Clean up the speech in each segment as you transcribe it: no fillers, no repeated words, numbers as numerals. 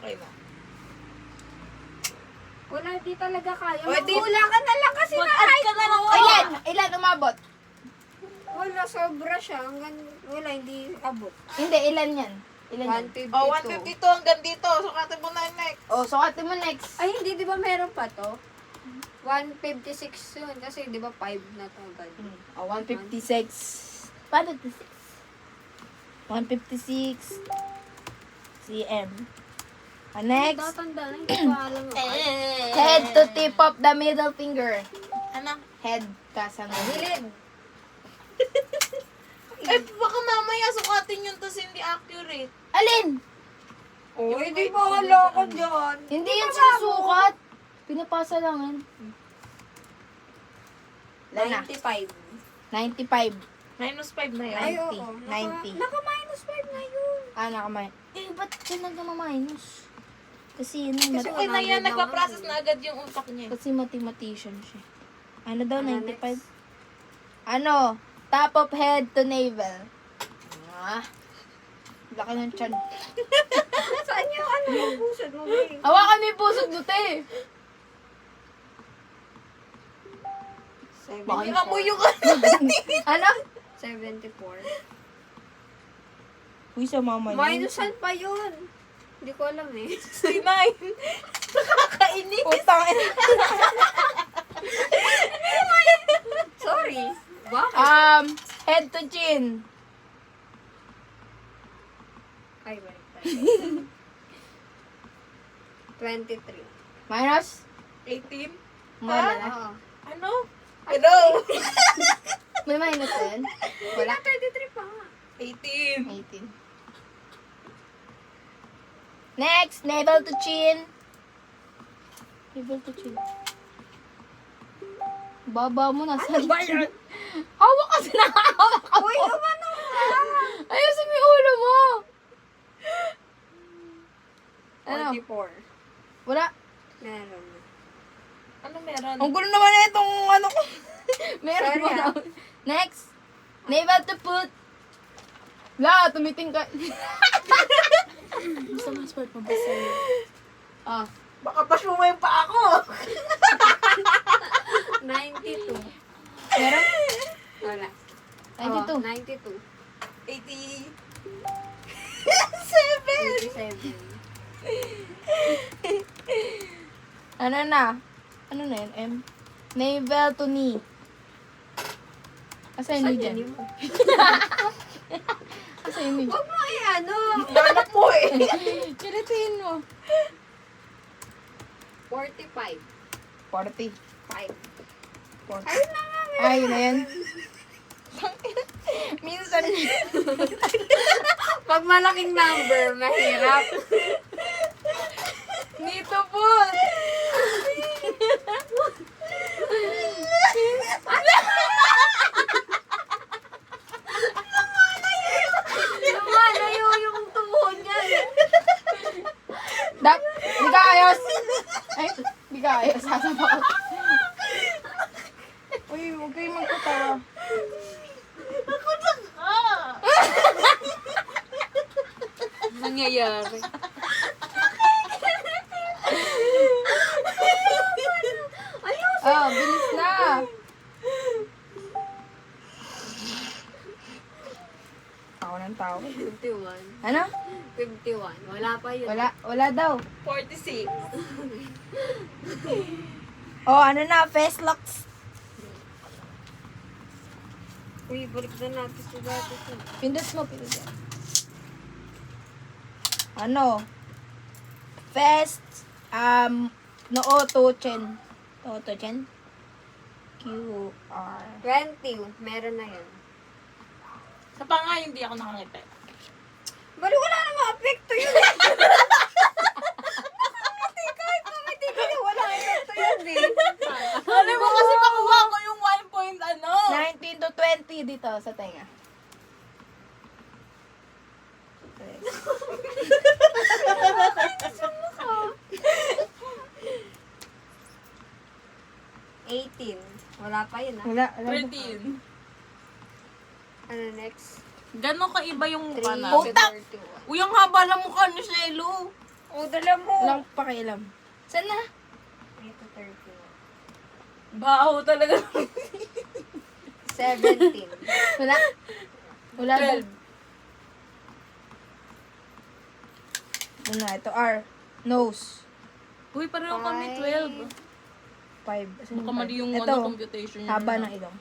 Okay na. Wala, di talaga kaya. Pwede. Wala ka na lang kasi Mag-add ka na lang. Ilan umabot? Wala, sobra siya. Wala, hindi abot. Hindi, ilan yan? Ilan yan? 152. Oh, 152 hanggang dito. Sukatin mo na yung next. Oh, sukatin mo next. Ay, hindi, di ba meron pa to? 156 yun. Kasi di ba 5 na to agad. Oh, 156. Paano 56? 156 cm. Next. Tatanda na, hindi ko alam. Head to tip of the middle finger. Ano? Head kasang Hilid. Eh, baka mamaya sukatin yun tapos hindi accurate. Alin? Oh, hindi ba wala ko dyan? Hindi yan sinusukat. Pinapasa lang yan. Ilan na? 95. 95. Minus 5 na yun. Ay, 90. oo. 90. Naka-minus 5 na yun. Ah, nakamay. Eh, ba't siya nagmamaminus? Kasi yun, Kasi Okay na yan, 100 nagpa-process lang. na agad yung utak niya. kasi mathematician siya. Ano daw, Ano 95? next? Ano? Top of head to navel. Ah. Laki ng tiyan. Saan yung ano yung pusod mo, babe? Hawakan mo yung pusod mo, te. Hindi amoy yung Ano? 74. Uy, sa mama yun. Minusan pa yun. Hindi ko alam eh. 69. Nakakainis. Utang. Sorry. Bakit? Head to chin. Ay, balik tayo. 23. Minus? 18. Wala na. Oo. Ano? Hello? May minus din? Wala, 33 pa nga. 18. 18. Next, navel to chin. Navel to chin. Baba mo na. Ano ba yan? Hawak kasi nakahawak ako. Uy, umano ka! Ayusin mo yung ulo mo. Ano? 44. Wala. Meron. Ano meron? Ang gulo naman na itong ano ko. Meron Sorry, mo na. ah. Next. Navel to foot. La, tumiting ka. Gusto mo sport mo ba sa'yo? Ah. Baka pa-show yung pa ako. 92. Meron? Wala. 92. Oh, 92. 80. 87. Ano na? Ano na yun, M? Navel to knee. Asa yun dyan? yun? Asa yun dyan? Huwag mo ano. Nanap mo eh. Kilitin mo. 45. 40. 5. 40. Ayun na nga. Ay, yun na yan. Minsan. Pag malaking number, mahirap. Nito po. Lumalayo yung tuhod niya. Dak, di ka ayos. Ay, di ka ayos. Sasama ko. Uy, huwag kayong magpatawa. Ako na ka. Nangyayari. Oh, bilis na. Ako ng tao. 51. Ano? 51. Wala pa yun. Wala daw. 46. Oh, ano na, face locks. Uy, balik na natin sa dati. Pindot mo. Ano? Fest, noo to chen. To chen. QR. 20. Meron na yun. Sa panga, hindi ako nakangiti. Bali, wala namang apekto yun. Nakangiti kahit kumiti ka na. Wala apekto yun eh. Alam mo kasi makuha ko yung 1 point ano. 19 to 20 dito sa tenga. Wala pa yun ah. Wala. 13. Ano next? Gano'n kaiba yung mukha 3 na? Puta! 31. Uy, ang haba ng mukha ni Shelo. O, dala mo. Walang pakialam. Saan na? 3 to 30. Baho talaga. 17. Wala? Wala ba? 12. Ano na, ito R. Nose. Uy, pareho kami 12. 5. Asan Baka yung mali yung five? Ito, computation niya. haba ng ilong.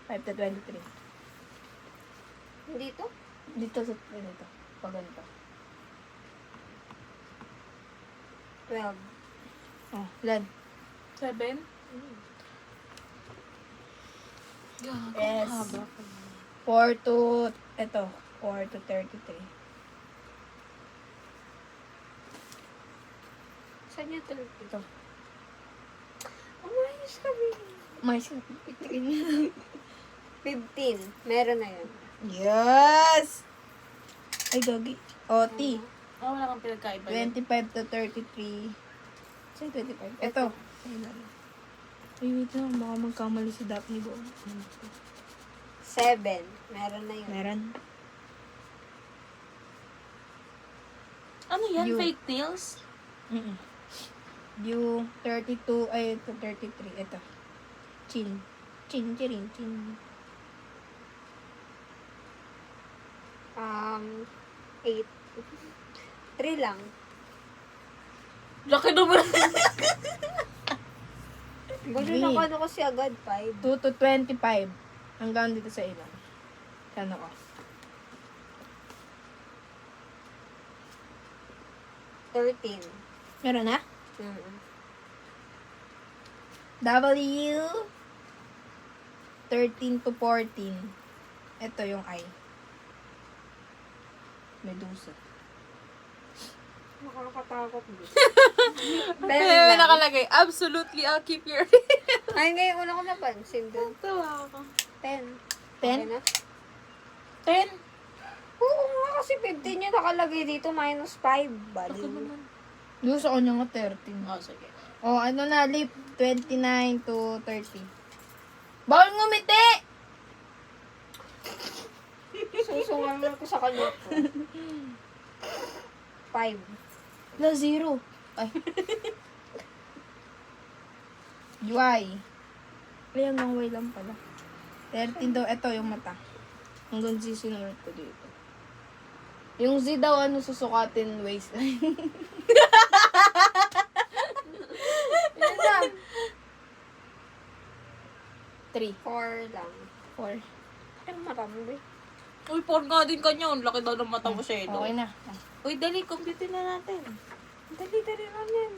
5 to 23. Dito? Dito sa ganito. Pag ganito. 12. Oh, ilan? 7? Yes. 4 to, ito, 4 to 33. Saan niya 30? Ito. Umayos kami. Mais. 15. Meron na yun. Yes! Ay, gagi. O, T. Wala kang pinagkaiba. 25 to 33. Saan 25? Ito. Ay, wait lang. Baka magkamali si Daphne Bo. 7. Meron na yun. Meron. Ano yan? You. Fake tails? Mm-mm. Yung 32, ay, ito 33. Ito. Chin. Chin, chirin, chin. 8. 3 lang. Laki naman. Gusto na ano kasi agad 5. 2 to 25. Hanggang dito sa ilang. Ano ko? 13. Meron na? Mm. W. 13 to 14. Ito yung I. Medusa. Nakakatakot din. May nakalagay, absolutely, I'll keep your... Ay, ngayon una ko napansin dun. Tawa ako. 10. 10? na? 10? Oo nga, kasi 15 yung nakalagay dito, minus 5. Bali. Doon sa kanya nga 13. Oh, sige. Oh, ano na, lip. 29 to 30. Bawal ngumiti! Susungan ko sa kanya po. 5. Na 0. Ay. Y. Ay, hanggang Y lang pala. 13 daw. Ito yung mata. Hanggang Z sinunod ko dito. Yung Z daw, ano, susukatin waistline. Yan lang. 3. 4 lang. 4. Ay, marami. Uy, porn nga din kanya. Ang laki daw ng mata mo siya. Okay na. Uy, dali, compute na natin. Dali-dali lang yan.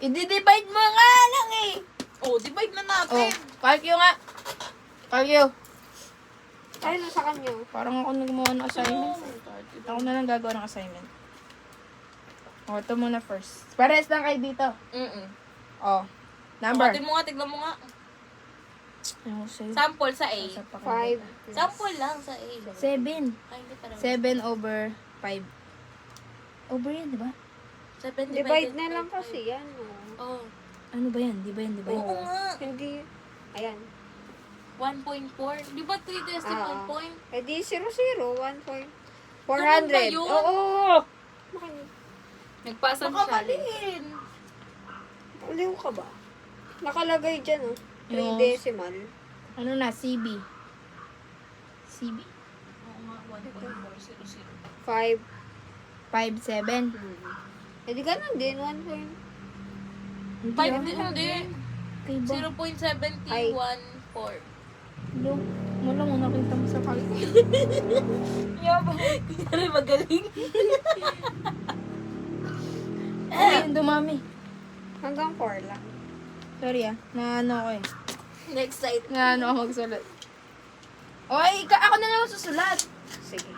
I-divide mo nga lang eh. Oh, divide na Oh, natin. calcio nga. Calcio. Ay, nasa kanya. Parang ako nagmawa ng assignment. Ako na lang gagawa ng assignment. O, ito muna first. Pares lang kayo dito. Mm-mm. O, number. Tingnan mo nga, tignan mo nga. Ano sa'yo? Sample sa A. 5. Sample lang sa A. 7. Ay, hindi pa naman. 7 over 5. Over yan, di ba? 7 Divide na lang kasi yan. Oh. Ano ba yan? Di ba yan? Di ba yan? Oo nga. Hindi. Ayan. 1.4. Di ba 3 decimal Ah. point? Eh di 0, 1 point. Ganun ba 400. yun? Oo. Nagpasa Baka siya. maliin. Aliw ka ba? Nakalagay dyan, oh. 3 Yung- decimal. Ano na? CB. CB. Oo nga, 1.400. 5. 5, 7. Eh di ganun din, 1 point. 5 din hindi. Kay ba? 0.7114. Hello? Wala mo nakita mo sa calcio. Yabang. Kunyari magaling. Ayun, dumami. Hanggang 4 lang. Sorry na ano ako eh. Next site. Na ano ako magsulat. Oy, ako na naman susulat. Sige.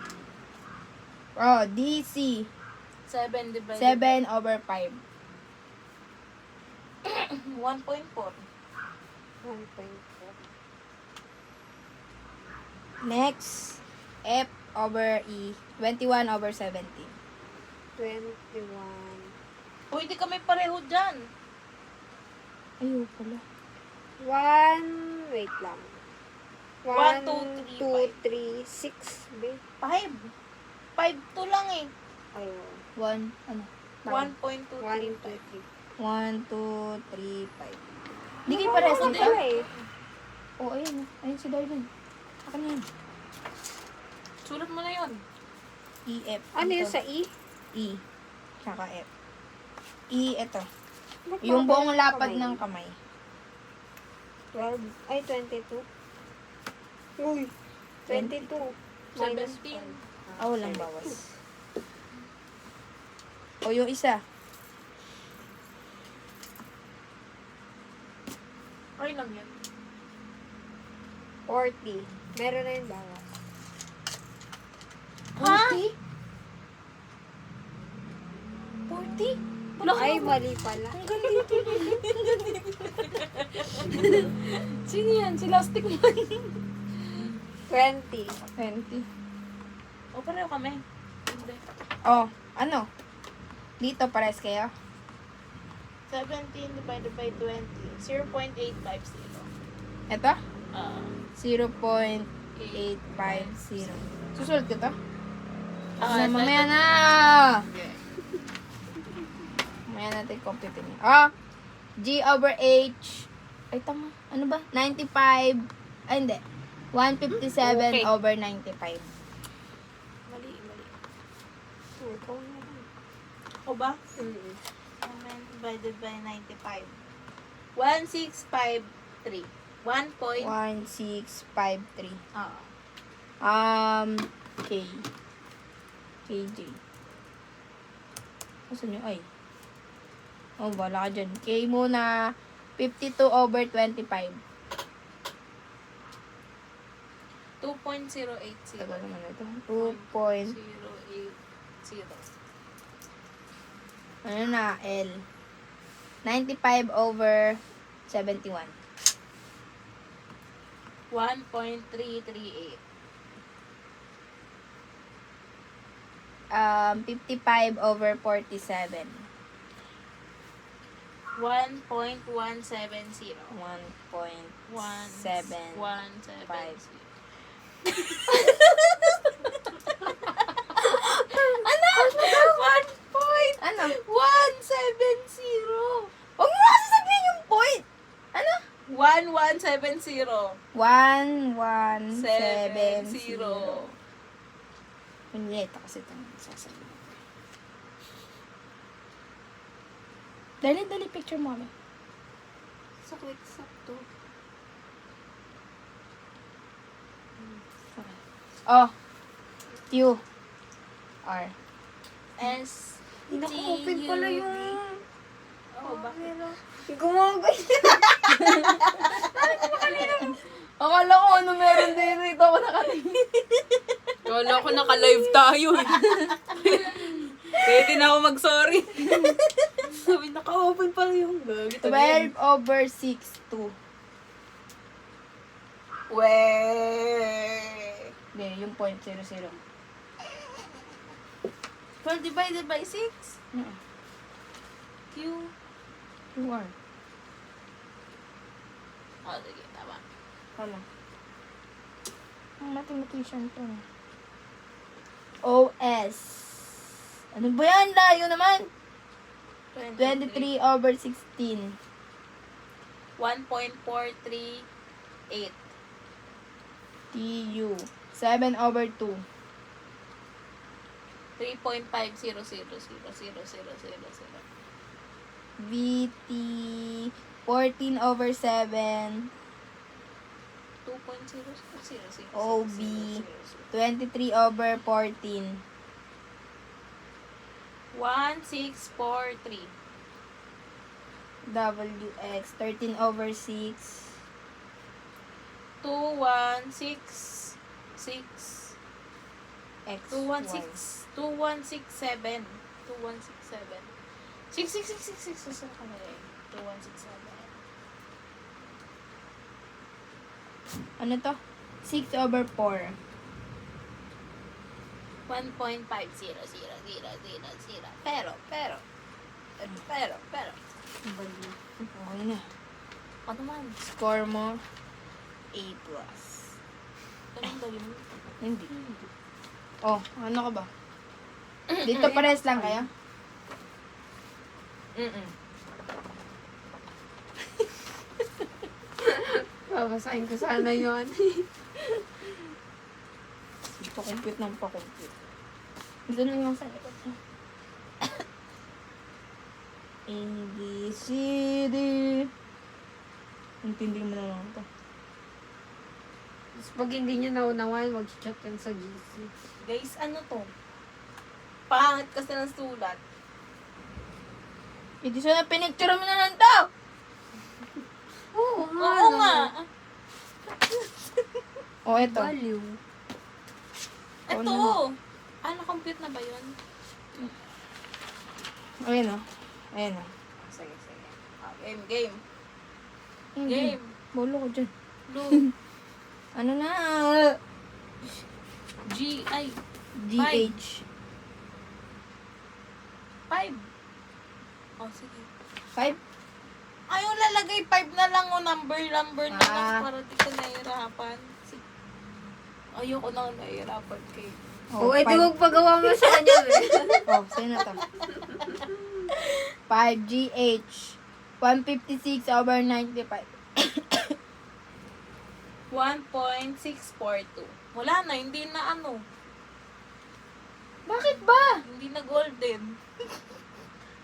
Oh, DC. 7 divided 7 over 5. 1.4. 1.4. Next, F over E. 21 over 17. 21. Pwede kami pareho dyan. Ayaw pala. 1, wait lang. 1, 1, 2, 2, 3, 6, 5. 5 to lang eh. Ayun. 1, ano? 1.235. 1, 2, 3, 5. Hindi kayo pares dito? Oo, ayun. Ayun si Darlene. Akin na yan. Sulat mo na yun. E, F. Ano Dito. yun sa E? E. Tsaka F. E, eto. Yung buong lapad ng kamay. 12. Ay, 22. Uy. 22. Minus 17. Ah, walang bawas. O, yung isa. Ay lang yan. 40. Meron na yung bawas. 40? 40? Ay, mali pala. Sino yan? Si Lastic Man. 20. 20. O, pareho kami. Hindi. Oh, ano? Dito, pares kayo? 17 divided by 20. 0.850. Ito? Ah. 0.850. Susulat ko to? Ah, Mamaya na! Okay. Mamaya natin compute niya. Ah! G over H. Ay, tama. Ano ba? 95. Ay, hindi. 157 Okay. over 95. Mali. Ikaw na lang. O ba? 7 divided by 95. 1653. 1 point. 1653. Ah. K. KJ. Asan yung ay? Oh, wala ka dyan. K muna. 52 over 25. 2.080. Tagal naman ito. 2. 080. Ano na? L. 95 over 71. 1.338. 55 over 47. 1.170. 1.7. 1.170. Ano? 1.170. Huwag mo kasi sabihin yung point! Ano? 1170. 1170. Kunyeta kasi ito sasabihin. Dali picture mo kami. Sakto. Oh. Q. R. S. Naka-open pala yung... Oh, bakit? Gumagay. Akala ko ano meron din dito ako nakatingin. Kala ko naka-live tayo eh. Pwede na ako mag-sorry. Sabi, naka-open pala yung gag. 12 over 6, 2. Weh. Hindi, yung point 0, 0. 12 divided by 6? Q. QR. Oh, sige, tama. Ano? Ang mathematician to. OS. Ano ba yan? Layo naman. 23 over 16. 1.438. TU. 7 over 2. 3.5000000. VT. 14 over 7. 2.000000. OB. 23 over 14. 1643. WX. 13 over 6. 2166. X. 2167. 2167. 6666. Saan ka na rin? 2167. Ano to? 6 over 4. 1.50000. Pero. Okay na. Ano man? Score mo, A+. Anong dali mo? Hindi. Oh, ano ka ba? Dito pares lang kayo? Mm-mm. Babasahin ko sana yun. Pa-compute ng pa-compute. Ito na yung sa likod niya. A, B, C, D. Intindi mo na lang ito. Tapos pag hindi niya naunawan, mag-chat yan sa GC. Guys, ano to? Pangit kasi ng sulat. Hindi siya na pinicture mo na lang to! Oo nga. Oo nga. O, ito. Baliw. Ito. Na-compute na ba yun? Ayan o. Ayan o. Sige, sige. Game. Hindi. Game. Bolo ko dyan. Blue. Ano na? G, ay, GH. 5. Oh, sige. 5? Ayaw lalagay 5 na lang o number na lang Ah. para di ka nahihirapan. Ayoko na nahihirapan kay. Oo, ito magpagawa mo sa kanya. Oh, sa'yo na to. 5GH. 156/95. 1.642. Wala na, hindi na ano. Bakit ba? Hindi na golden.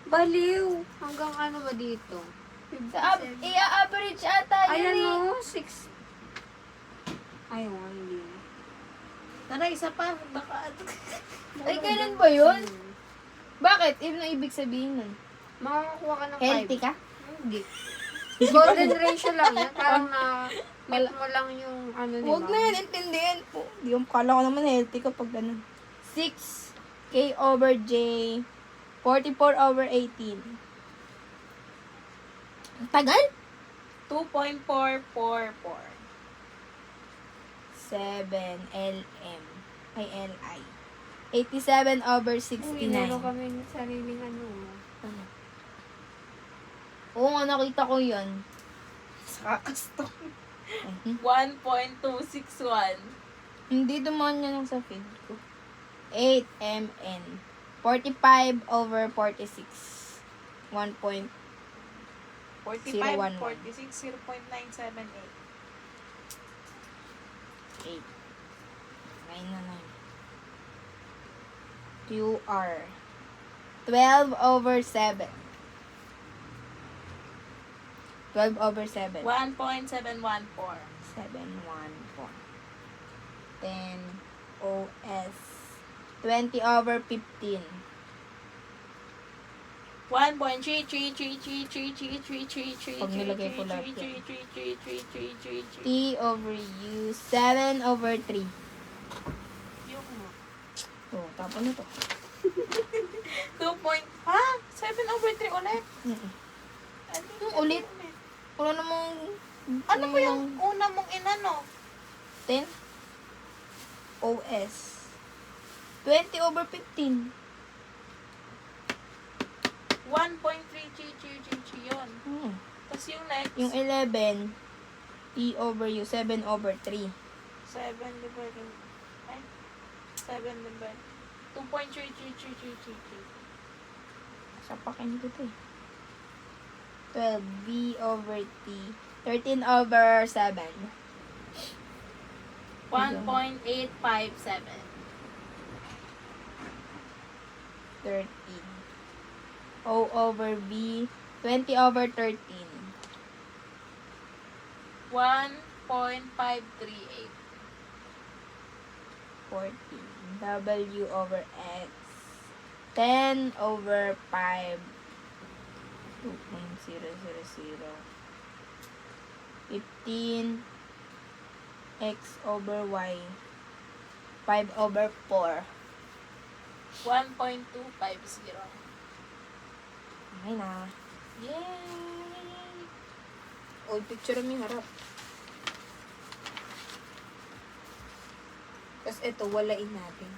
Baliw. Hanggang ano ba dito? I-average ata yun Ayan eh. o, 6. Ay, oo, hindi. Tara, isa pa. Baka Ay, kailan ba yun? Bakit? Ano ibig sabihin nun? Makakakuha ka ng 5. Healthy ka? Hindi. Golden ratio lang yan. Parang na meet mo lang yung ano nila. Huwag na yun, intindihin po. Di ko, kala ko naman healthy kapag ganun. 6K/J. 44/18. Ang tagal? 2.444. 7 LM. Ay, LI. Uy, 87/69. meron kami ng sariling ano. Ano? Oo nga, nakita ko yun. Sa custom. Mhm. 1.261. Hindi dumaan yan lang sa feed ko. 8 MN. 45/46. 1. 45, 011. 46, 0.978. 8. 9 na 9. QR. 12/7. 12/7. 1.714. 714. 10 OS. 20/15. 1.33333333333. Pag nilagay ko lahat yan. 3333333. T/U. 7/3. Yung mo. Oh, tapon na to. 2 point, ha? 7/3 ulit? Mm-mm. Ano Yung ulit? Wala namang... Ano ba yung una mong inano? 10? OS. 20/15. 1.33333 yun. Tapos yung next, Yung 11, T/U, 7/3. 7 divided, ay, 7 divided, 2.33333. Sapakin ko to eh. 12, V/T. 13/7. 1.857. 13. O/V. 20/13. 1.538. 14. W/X. 10/5. 2.000. 15. X/Y. 5/4. 1.250. Okay na. Yay! Old picture mo yung harap. Tapos ito, walain natin.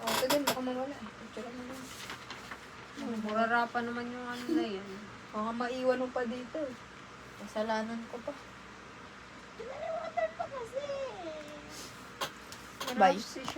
Oh, ito din, baka mawala. Picture mo lang. Murara pa naman yung ano na yan. Baka maiwan mo pa dito. Kasalanan ko pa. Bye. Si